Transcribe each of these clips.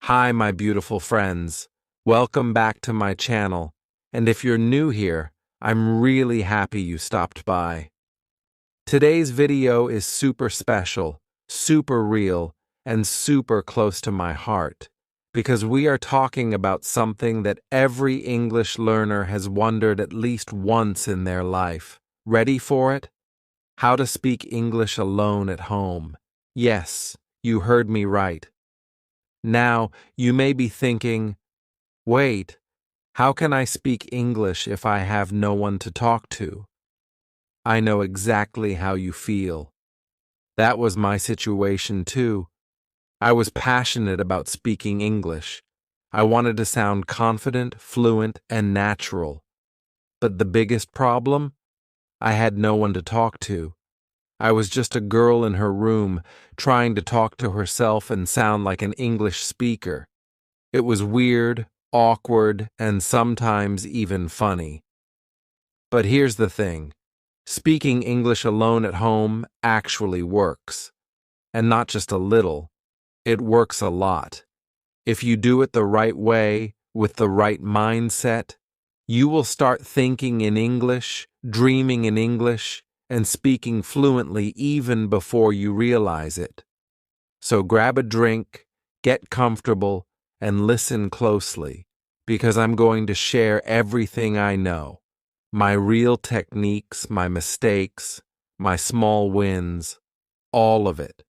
Hi, my beautiful friends. Welcome back to my channel. And if you're new here, I'm really happy you stopped by. Today's video is super special, super real, and super close to my heart, because we are talking about something that every English learner has wondered at least once in their life. Ready for it? How to speak English alone at home. Yes, you heard me right. Now, you may be thinking, wait, how can I speak English if I have no one to talk to? I know exactly how you feel. That was my situation too. I was passionate about speaking English. I wanted to sound confident, fluent, and natural. But the biggest problem? I had no one to talk to. I was just a girl in her room, trying to talk to herself and sound like an English speaker. It was weird, awkward, and sometimes even funny. But here's the thing. Speaking English alone at home actually works. And not just a little. It works a lot. If you do it the right way, with the right mindset, you will start thinking in English, dreaming in English, and speaking fluently even before you realize it. So grab a drink, get comfortable, and listen closely, because I'm going to share everything I know. My real techniques, my mistakes, my small wins, all of it.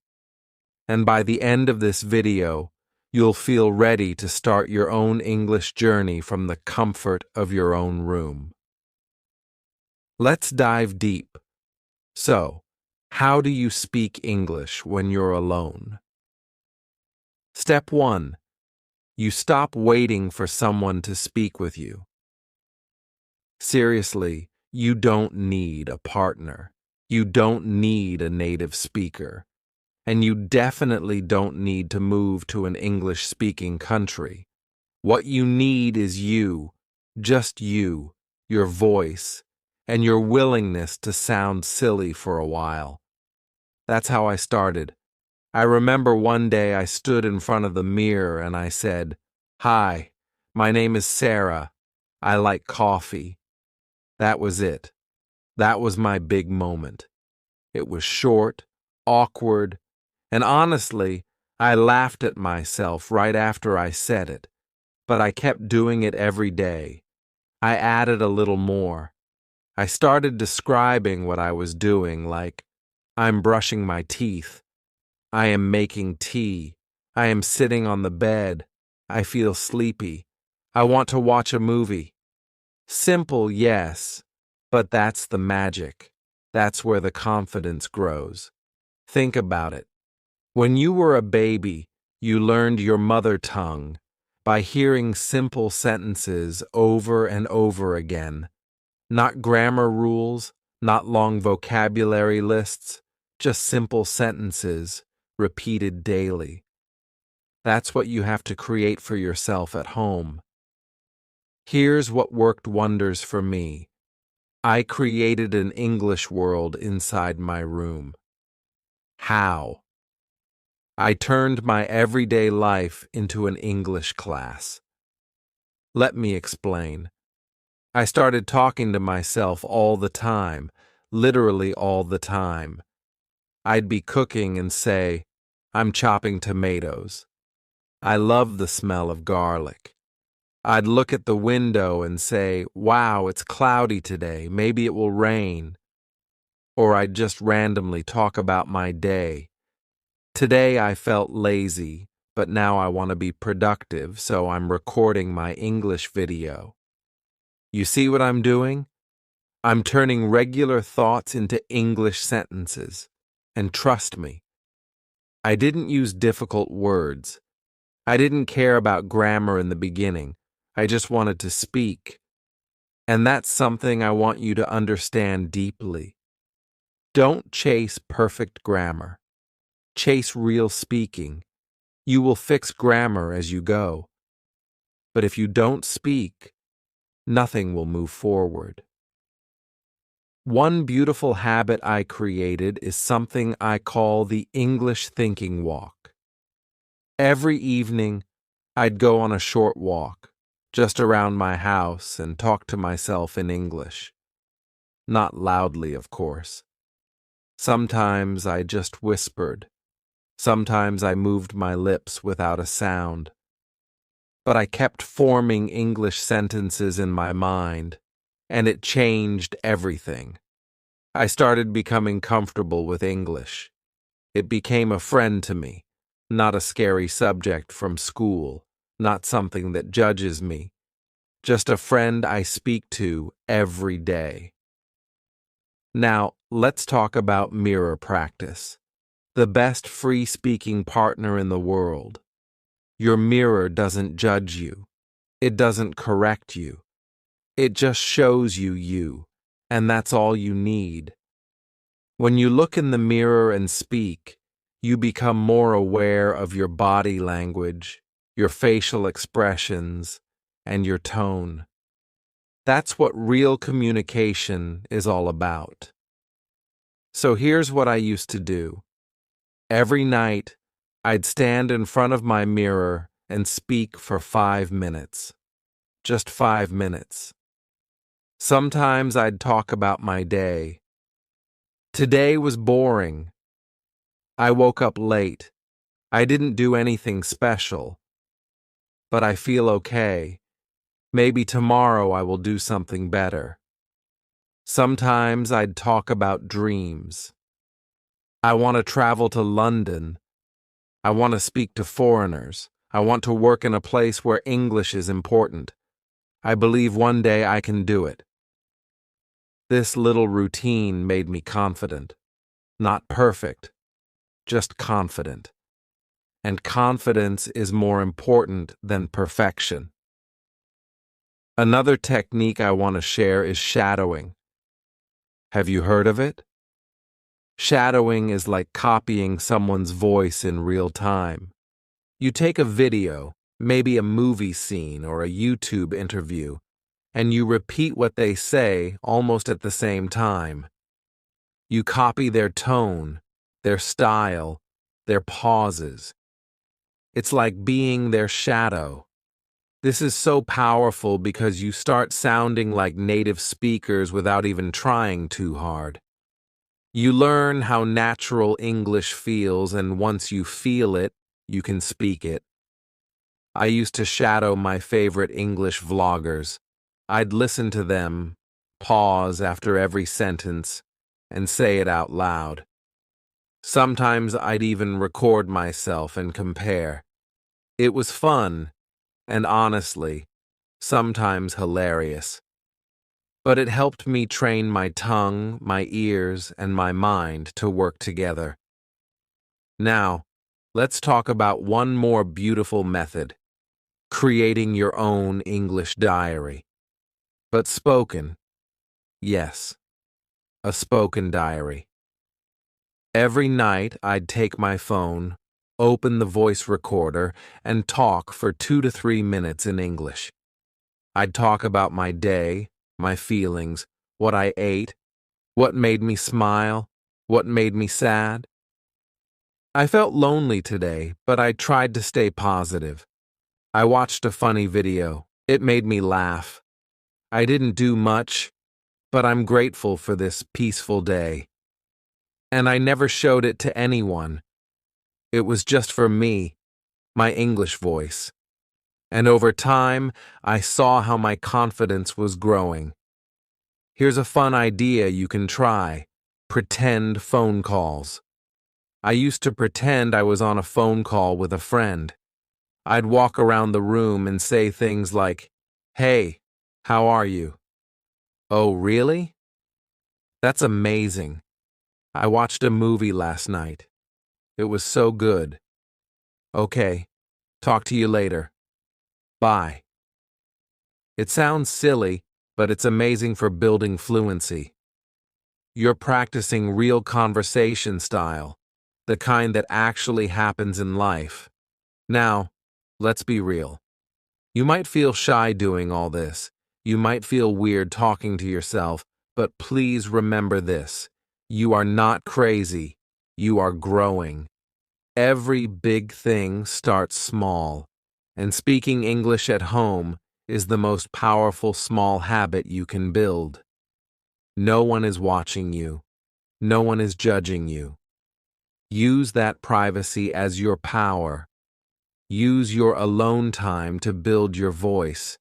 And by the end of this video, you'll feel ready to start your own English journey from the comfort of your own room. Let's dive deep. So, how do you speak English when you're alone? Step 1. You stop waiting for someone to speak with you. Seriously, you don't need a partner. You don't need a native speaker. And you definitely don't need to move to an English-speaking country. What you need is you, just you, your voice, and your willingness to sound silly for a while. That's how I started. I remember one day I stood in front of the mirror and I said, "Hi, my name is Sarah. I like coffee." That was it. That was my big moment. It was short, awkward, and honestly, I laughed at myself right after I said it, but I kept doing it every day. I added a little more. I started describing what I was doing, like, I'm brushing my teeth. I am making tea. I am sitting on the bed. I feel sleepy. I want to watch a movie. Simple, yes, but that's the magic. That's where the confidence grows. Think about it. When you were a baby, you learned your mother tongue by hearing simple sentences over and over again. Not grammar rules, not long vocabulary lists, just simple sentences repeated daily. That's what you have to create for yourself at home. Here's what worked wonders for me. I created an English world inside my room. How? I turned my everyday life into an English class. Let me explain. I started talking to myself all the time, literally all the time. I'd be cooking and say, I'm chopping tomatoes. I love the smell of garlic. I'd look at the window and say, wow, it's cloudy today, maybe it will rain. Or I'd just randomly talk about my day. Today I felt lazy, but now I want to be productive, so I'm recording my English video. You see what I'm doing? I'm turning regular thoughts into English sentences. And trust me, I didn't use difficult words. I didn't care about grammar in the beginning. I just wanted to speak. And that's something I want you to understand deeply. Don't chase perfect grammar. Chase real speaking. You will fix grammar as you go. But if you don't speak, nothing will move forward. One beautiful habit I created is something I call the English thinking walk. Every evening, I'd go on a short walk, just around my house, and talk to myself in English. Not loudly, of course. Sometimes I just whispered. Sometimes I moved my lips without a sound. But I kept forming English sentences in my mind, and it changed everything. I started becoming comfortable with English. It became a friend to me, not a scary subject from school, not something that judges me, just a friend I speak to every day. Now, let's talk about mirror practice, the best free-speaking partner in the world. Your mirror doesn't judge you. It doesn't correct you. It just shows you you, and that's all you need. When you look in the mirror and speak, you become more aware of your body language, your facial expressions, and your tone. That's what real communication is all about. So here's what I used to do. Every night, I'd stand in front of my mirror and speak for 5 minutes. Just 5 minutes. Sometimes I'd talk about my day. Today was boring. I woke up late. I didn't do anything special. But I feel okay. Maybe tomorrow I will do something better. Sometimes I'd talk about dreams. I want to travel to London. I want to speak to foreigners. I want to work in a place where English is important. I believe one day I can do it. This little routine made me confident. Not perfect, just confident. And confidence is more important than perfection. Another technique I want to share is shadowing. Have you heard of it? Shadowing is like copying someone's voice in real time. You take a video, maybe a movie scene or a YouTube interview, and you repeat what they say almost at the same time. You copy their tone, their style, their pauses. It's like being their shadow. This is so powerful because you start sounding like native speakers without even trying too hard. You learn how natural English feels, and once you feel it, you can speak it. I used to shadow my favorite English vloggers. I'd listen to them, pause after every sentence, and say it out loud. Sometimes I'd even record myself and compare. It was fun, and honestly, sometimes hilarious. But it helped me train my tongue, my ears, and my mind to work together. Now, let's talk about one more beautiful method: creating your own English diary. But spoken. Yes, a spoken diary. Every night I'd take my phone, open the voice recorder, and talk for 2 to 3 minutes in English. I'd talk about my day, my feelings, what I ate, what made me smile, what made me sad. I felt lonely today, but I tried to stay positive. I watched a funny video. It made me laugh. I didn't do much, but I'm grateful for this peaceful day. And I never showed it to anyone. It was just for me, my English voice. And over time, I saw how my confidence was growing. Here's a fun idea you can try: pretend phone calls. I used to pretend I was on a phone call with a friend. I'd walk around the room and say things like, "Hey, how are you?" "Oh, really? That's amazing. I watched a movie last night. It was so good. Okay, talk to you later. Bye." It sounds silly, but it's amazing for building fluency. You're practicing real conversation style, the kind that actually happens in life. Now, let's be real. You might feel shy doing all this. You might feel weird talking to yourself, but please remember this: you are not crazy. You are growing. Every big thing starts small. And speaking English at home is the most powerful small habit you can build. No one is watching you. No one is judging you. Use that privacy as your power. Use your alone time to build your voice.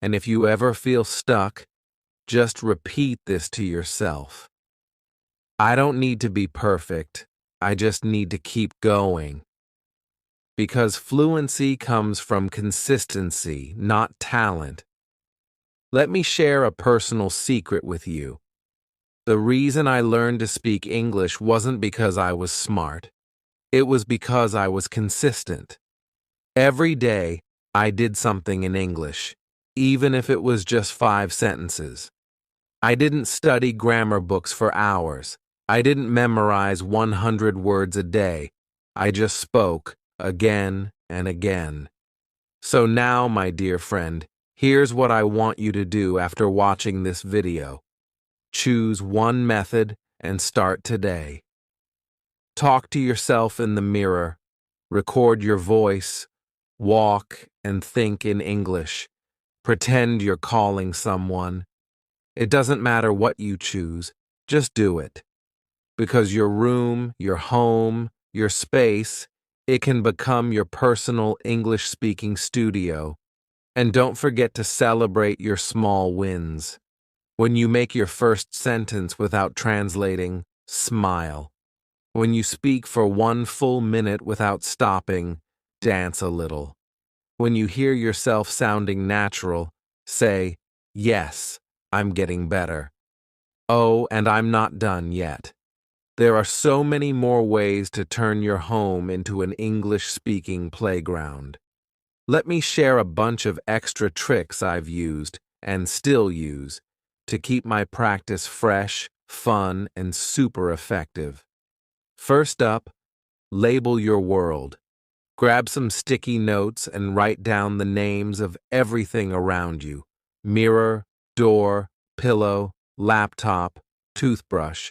And if you ever feel stuck, just repeat this to yourself. I don't need to be perfect. I just need to keep going. Because fluency comes from consistency, not talent. Let me share a personal secret with you. The reason I learned to speak English wasn't because I was smart. It was because I was consistent. Every day, I did something in English, even if it was just 5 sentences. I didn't study grammar books for hours. I didn't memorize 100 words a day. I just spoke again and again. So now, my dear friend, here's what I want you to do after watching this video. Choose one method and start today. Talk to yourself in the mirror. Record your voice. Walk and think in English. Pretend you're calling someone. It doesn't matter what you choose, just do it. Because your room, your home, your space, it can become your personal English-speaking studio. And don't forget to celebrate your small wins. When you make your first sentence without translating, smile. When you speak for 1 full minute without stopping, dance a little. When you hear yourself sounding natural, say, "Yes, I'm getting better." Oh, and I'm not done yet. There are so many more ways to turn your home into an English-speaking playground. Let me share a bunch of extra tricks I've used, and still use, to keep my practice fresh, fun, and super effective. First up, label your world. Grab some sticky notes and write down the names of everything around you: mirror, door, pillow, laptop, toothbrush.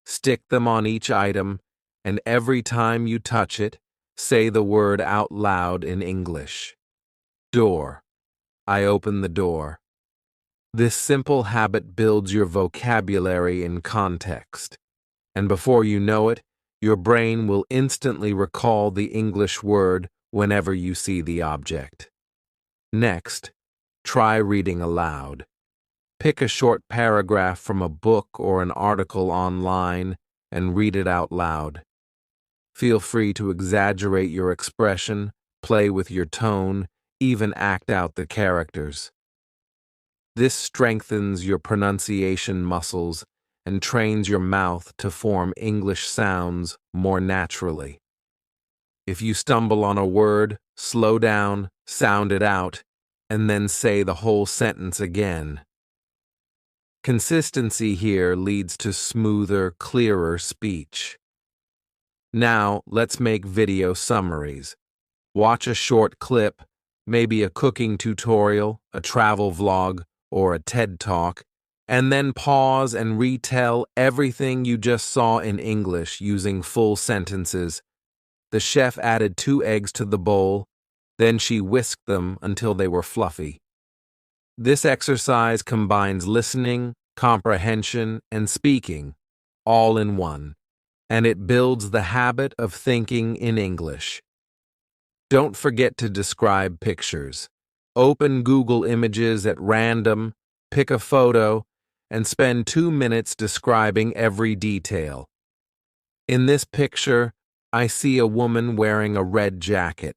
Stick them on each item, and every time you touch it, say the word out loud in English. Door. I open the door. This simple habit builds your vocabulary in context, and before you know it, your brain will instantly recall the English word whenever you see the object. Next, try reading aloud. Pick a short paragraph from a book or an article online and read it out loud. Feel free to exaggerate your expression, play with your tone, even act out the characters. This strengthens your pronunciation muscles and trains your mouth to form English sounds more naturally. If you stumble on a word, slow down, sound it out, and then say the whole sentence again. Consistency here leads to smoother, clearer speech. Now, let's make video summaries. Watch a short clip, maybe a cooking tutorial, a travel vlog, or a TED Talk, and then pause and retell everything you just saw in English using full sentences. The chef added 2 eggs to the bowl, then she whisked them until they were fluffy. This exercise combines listening, comprehension, and speaking, all in one, and it builds the habit of thinking in English. Don't forget to describe pictures. Open Google Images at random, pick a photo, and spend 2 minutes describing every detail. In this picture, I see a woman wearing a red jacket.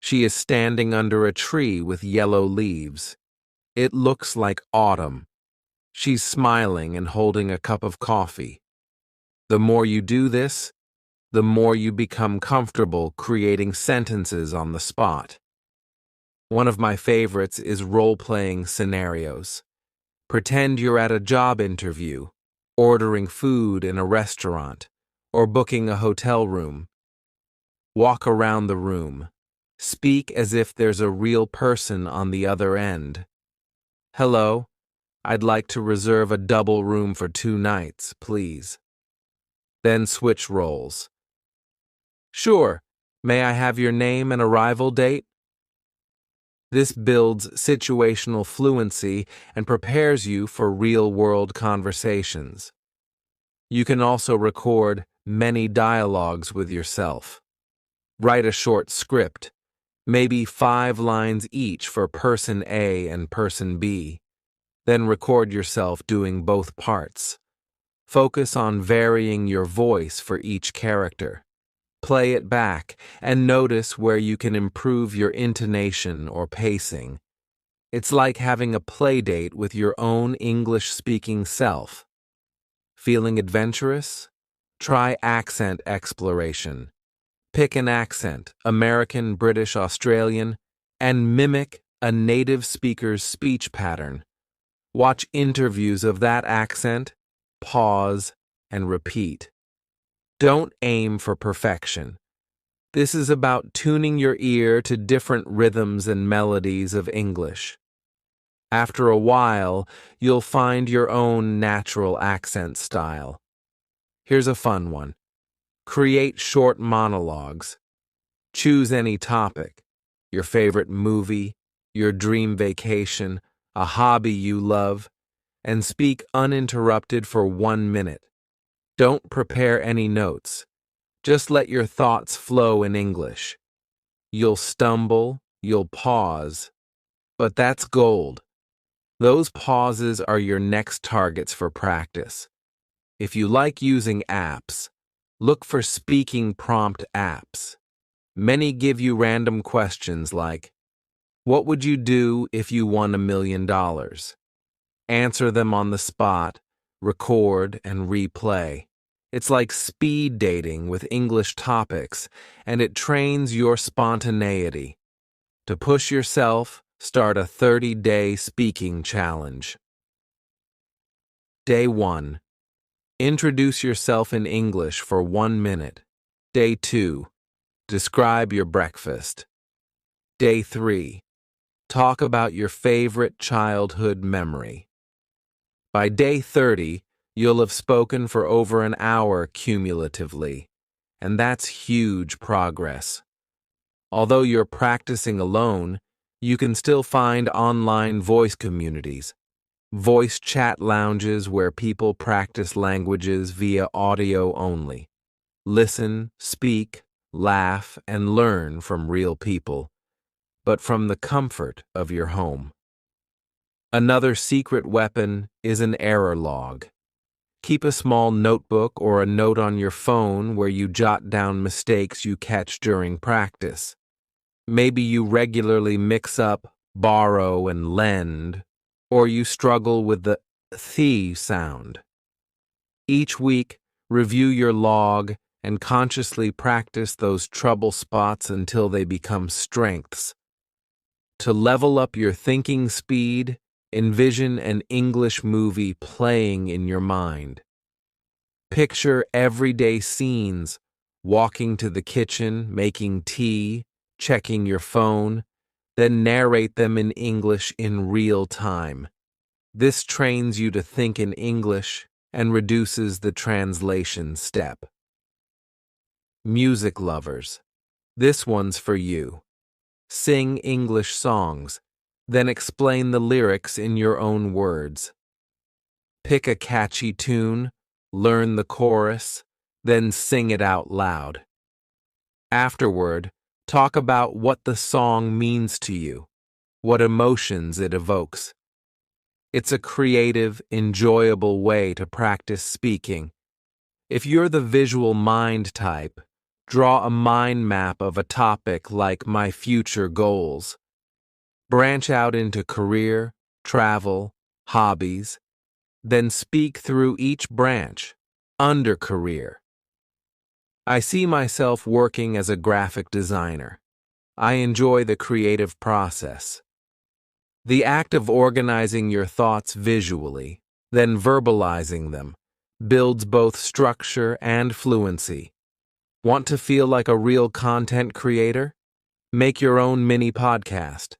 She is standing under a tree with yellow leaves. It looks like autumn. She's smiling and holding a cup of coffee. The more you do this, the more you become comfortable creating sentences on the spot. One of my favorites is role-playing scenarios. Pretend you're at a job interview, ordering food in a restaurant, or booking a hotel room. Walk around the room. Speak as if there's a real person on the other end. "Hello, I'd like to reserve a double room for 2 nights, please." Then switch roles. "Sure, may I have your name and arrival date?" This builds situational fluency and prepares you for real-world conversations. You can also record many dialogues with yourself. Write a short script, maybe 5 lines each for person A and person B. Then record yourself doing both parts. Focus on varying your voice for each character. Play it back and notice where you can improve your intonation or pacing. It's like having a play date with your own English-speaking self. Feeling adventurous? Try accent exploration. Pick an accent, American, British, Australian, and mimic a native speaker's speech pattern. Watch interviews of that accent, pause, and repeat. Don't aim for perfection. This is about tuning your ear to different rhythms and melodies of English. After a while, you'll find your own natural accent style. Here's a fun one. Create short monologues. Choose any topic, your favorite movie, your dream vacation, a hobby you love, and speak uninterrupted for 1 minute. Don't prepare any notes. Just let your thoughts flow in English. You'll stumble, you'll pause, but that's gold. Those pauses are your next targets for practice. If you like using apps, look for speaking prompt apps. Many give you random questions like, what would you do if you won $1 million? Answer them on the spot, record, and replay. It's like speed dating with English topics, and it trains your spontaneity. To push yourself, start a 30-day speaking challenge. Day 1. Introduce yourself in English for 1 minute. Day 2. Describe your breakfast. Day 3. Talk about your favorite childhood memory. By day 30, you'll have spoken for over an hour cumulatively, and that's huge progress. Although you're practicing alone, you can still find online voice communities, voice chat lounges where people practice languages via audio only. Listen, speak, laugh, and learn from real people, but from the comfort of your home. Another secret weapon is an error log. Keep a small notebook or a note on your phone where you jot down mistakes you catch during practice. Maybe you regularly mix up borrow and lend, or you struggle with the th sound. Each week, review your log and consciously practice those trouble spots until they become strengths. To level up your thinking speed, envision an English movie playing in your mind. Picture everyday scenes, walking to the kitchen, making tea, checking your phone, then narrate them in English in real time. This trains you to think in English and reduces the translation step. Music lovers, this one's for you. Sing English songs, then explain the lyrics in your own words. Pick a catchy tune, learn the chorus, then sing it out loud. Afterward, talk about what the song means to you, what emotions it evokes. It's a creative, enjoyable way to practice speaking. If you're the visual mind type, draw a mind map of a topic like my future goals. Branch out into career, travel, hobbies, then speak through each branch, under career. I see myself working as a graphic designer. I enjoy the creative process. The act of organizing your thoughts visually, then verbalizing them, builds both structure and fluency. Want to feel like a real content creator? Make your own mini podcast.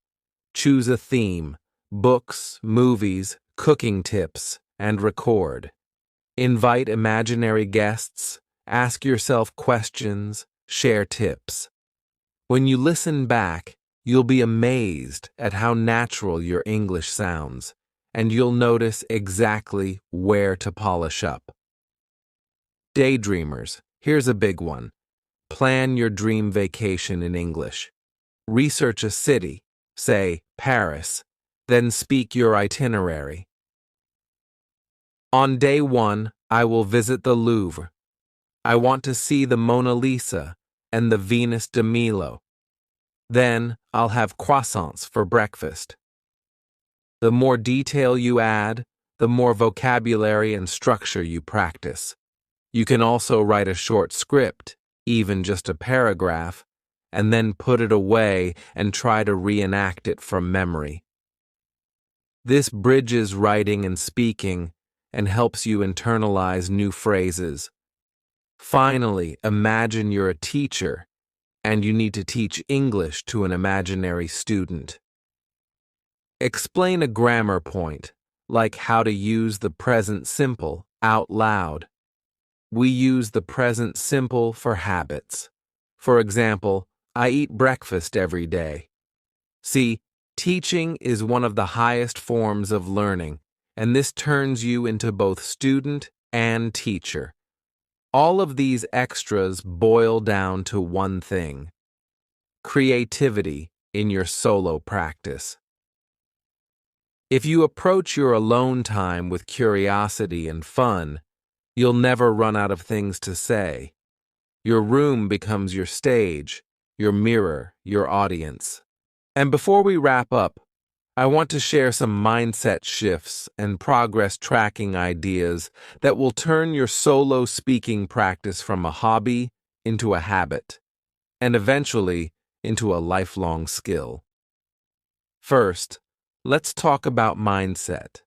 Choose a theme, books, movies, cooking tips, and record. Invite imaginary guests, ask yourself questions, share tips. When you listen back, You'll be amazed at how natural your English sounds, and you'll notice exactly where to polish up. Daydreamers, here's a big one. Plan your dream vacation in English. Research a city, say Paris, then speak your itinerary. On day 1, I will visit the Louvre. I want to see the Mona Lisa and the Venus de Milo. Then I'll have croissants for breakfast. The more detail you add, the more vocabulary and structure you practice. You can also write a short script, even just a paragraph, and then put it away and try to reenact it from memory. This bridges writing and speaking and helps you internalize new phrases. Finally, imagine you're a teacher and you need to teach English to an imaginary student. Explain a grammar point, like how to use the present simple out loud. We use the present simple for habits. For example, I eat breakfast every day. See, teaching is one of the highest forms of learning, and this turns you into both student and teacher. All of these extras boil down to one thing: creativity in your solo practice. If you approach your alone time with curiosity and fun, you'll never run out of things to say. Your room becomes your stage, your mirror, your audience. And before we wrap up, I want to share some mindset shifts and progress tracking ideas that will turn your solo speaking practice from a hobby into a habit, and eventually into a lifelong skill. First, let's talk about mindset.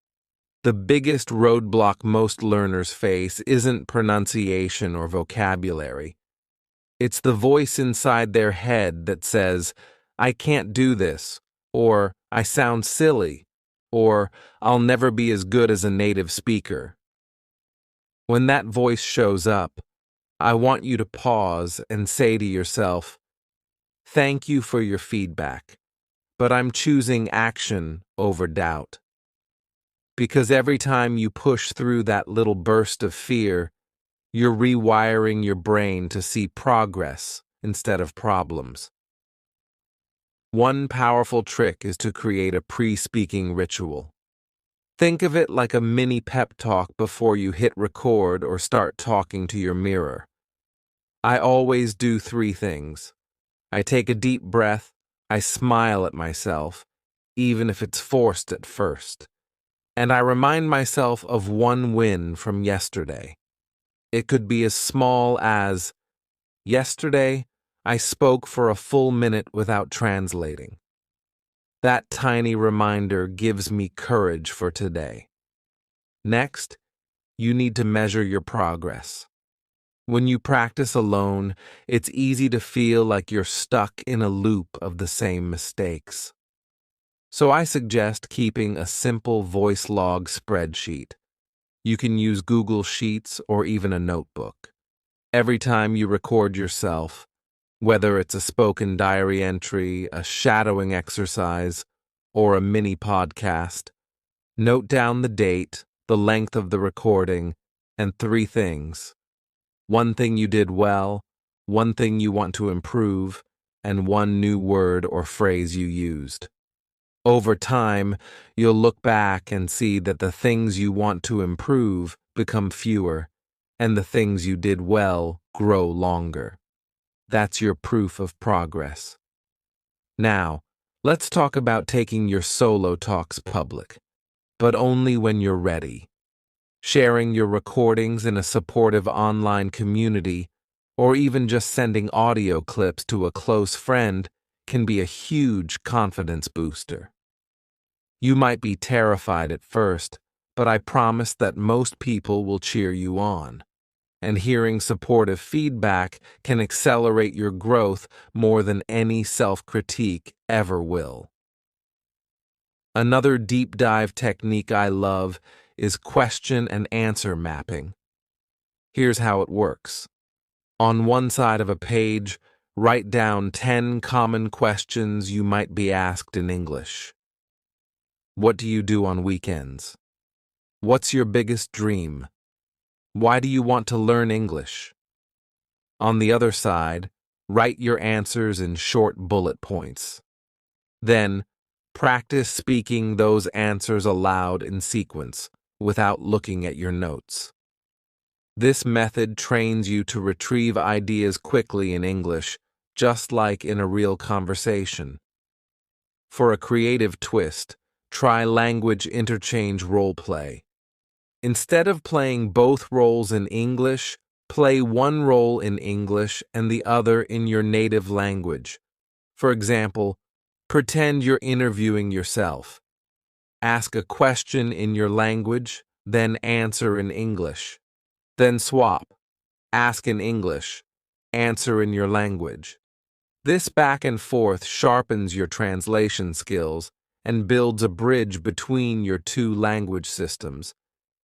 The biggest roadblock most learners face isn't pronunciation or vocabulary. It's the voice inside their head that says, "I can't do this," or "I sound silly," or "I'll never be as good as a native speaker." When that voice shows up, I want you to pause and say to yourself, "Thank you for your feedback, but I'm choosing action over doubt." Because every time you push through that little burst of fear, you're rewiring your brain to see progress instead of problems. One powerful trick is to create a pre-speaking ritual. Think of it like a mini pep talk before you hit record or start talking to your mirror. I always do 3 things. I take a deep breath, I smile at myself, even if it's forced at first, and I remind myself of one win from yesterday. It could be as small as, "Yesterday, I spoke for a full minute without translating." That tiny reminder gives me courage for today. Next, you need to measure your progress. When you practice alone, it's easy to feel like you're stuck in a loop of the same mistakes. So I suggest keeping a simple voice log spreadsheet. You can use Google Sheets or even a notebook. Every time you record yourself, whether it's a spoken diary entry, a shadowing exercise, or a mini podcast, note down the date, the length of the recording, and 3 things. One thing you did well, one thing you want to improve, and one new word or phrase you used. Over time, you'll look back and see that the things you want to improve become fewer, and the things you did well grow longer. That's your proof of progress. Now, let's talk about taking your solo talks public, but only when you're ready. Sharing your recordings in a supportive online community, or even just sending audio clips to a close friend, can be a huge confidence booster. You might be terrified at first, but I promise that most people will cheer you on. And hearing supportive feedback can accelerate your growth more than any self-critique ever will. Another deep dive technique I love is question and answer mapping. Here's how it works. On one side of a page, write down 10 common questions you might be asked in English. What do you do on weekends? What's your biggest dream? Why do you want to learn English? On the other side, write your answers in short bullet points. Then, practice speaking those answers aloud in sequence without looking at your notes. This method trains you to retrieve ideas quickly in English, just like in a real conversation. For a creative twist, try language interchange role play. Instead of playing both roles in English, play one role in English and the other in your native language. For example, pretend you're interviewing yourself. Ask a question in your language, then answer in English. Then swap. Ask in English, answer in your language. This back and forth sharpens your translation skills and builds a bridge between your two language systems,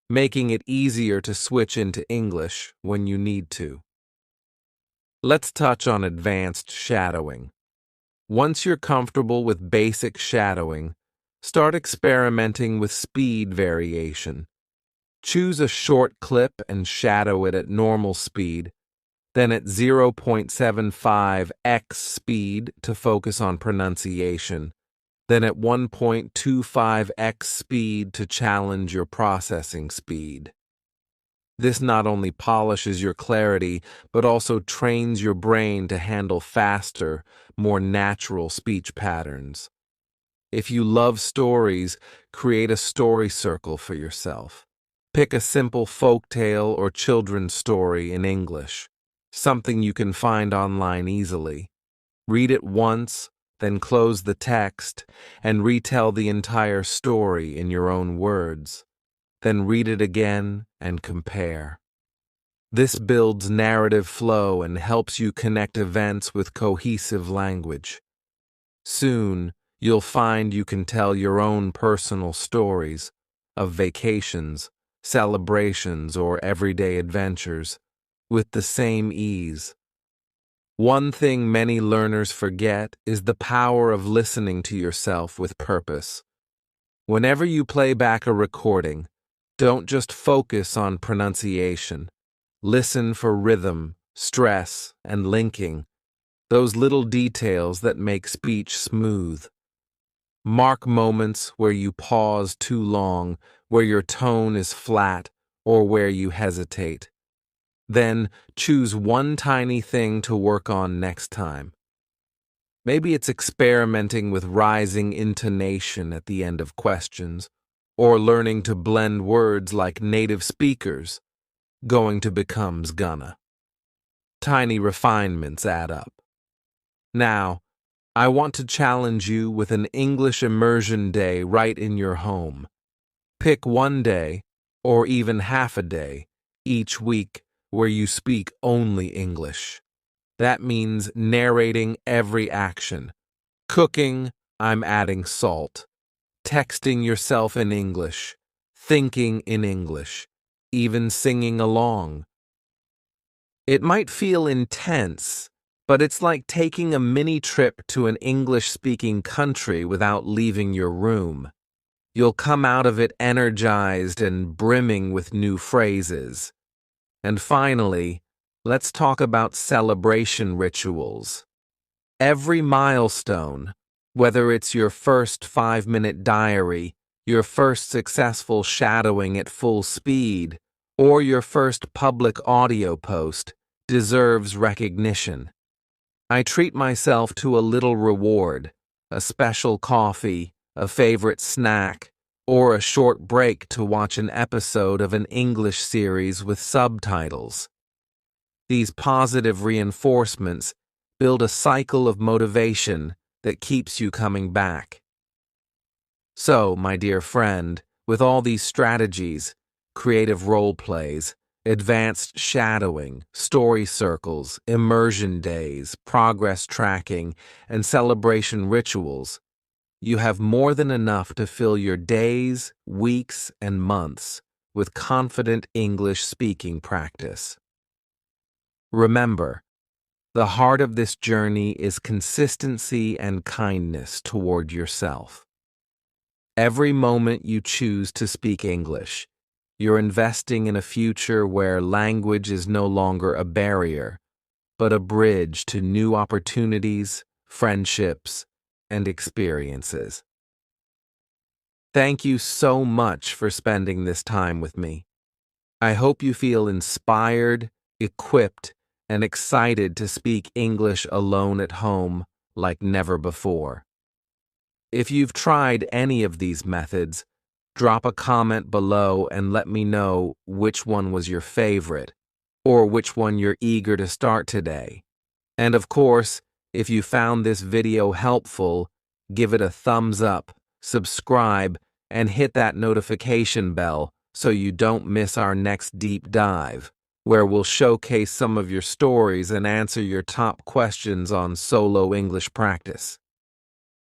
making it easier to switch into English when you need to. Let's touch on advanced shadowing. Once you're comfortable with basic shadowing, start experimenting with speed variation. Choose a short clip and shadow it at normal speed, then at 0.75x speed to focus on pronunciation, then at 1.25x speed to challenge your processing speed. This not only polishes your clarity, but also trains your brain to handle faster, more natural speech patterns. If you love stories, create a story circle for yourself. Pick a simple folktale or children's story in English, something you can find online easily. Read it once, then close the text, and retell the entire story in your own words. Then read it again and compare. This builds narrative flow and helps you connect events with cohesive language. Soon, you'll find you can tell your own personal stories of vacations, celebrations, or everyday adventures with the same ease. One thing many learners forget is the power of listening to yourself with purpose. Whenever you play back a recording, don't just focus on pronunciation. Listen for rhythm, stress, and linking, those little details that make speech smooth. Mark moments where you pause too long, where your tone is flat, or where you hesitate. Then choose one tiny thing to work on next time. Maybe it's experimenting with rising intonation at the end of questions, or learning to blend words like native speakers. Going to becomes gonna. Tiny refinements add up. Now, I want to challenge you with an English immersion day right in your home. Pick one day, or even half a day, each week where you speak only English. That means narrating every action. Cooking, I'm adding salt. Texting yourself in English. Thinking in English. Even singing along. It might feel intense, but it's like taking a mini trip to an English-speaking country without leaving your room. You'll come out of it energized and brimming with new phrases. And finally, let's talk about celebration rituals. Every milestone, whether it's your first 5-minute diary, your first successful shadowing at full speed, or your first public audio post, deserves recognition. I treat myself to a little reward, a special coffee, a favorite snack, or a short break to watch an episode of an English series with subtitles. These positive reinforcements build a cycle of motivation that keeps you coming back. So, my dear friend, with all these strategies, creative role plays, advanced shadowing, story circles, immersion days, progress tracking, and celebration rituals, you have more than enough to fill your days, weeks, and months with confident English speaking practice. Remember, The heart of this journey is consistency and kindness toward yourself. Every moment you choose to speak English, you're investing in a future where language is no longer a barrier, but a bridge to new opportunities, friendships, and experiences. Thank you so much for spending this time with me. I hope you feel inspired, equipped, and excited to speak English alone at home like never before. If you've tried any of these methods, drop a comment below and let me know which one was your favorite, or which one you're eager to start today. And of course, if you found this video helpful, give it a thumbs up, subscribe, and hit that notification bell so you don't miss our next deep dive, where we'll showcase some of your stories and answer your top questions on solo English practice.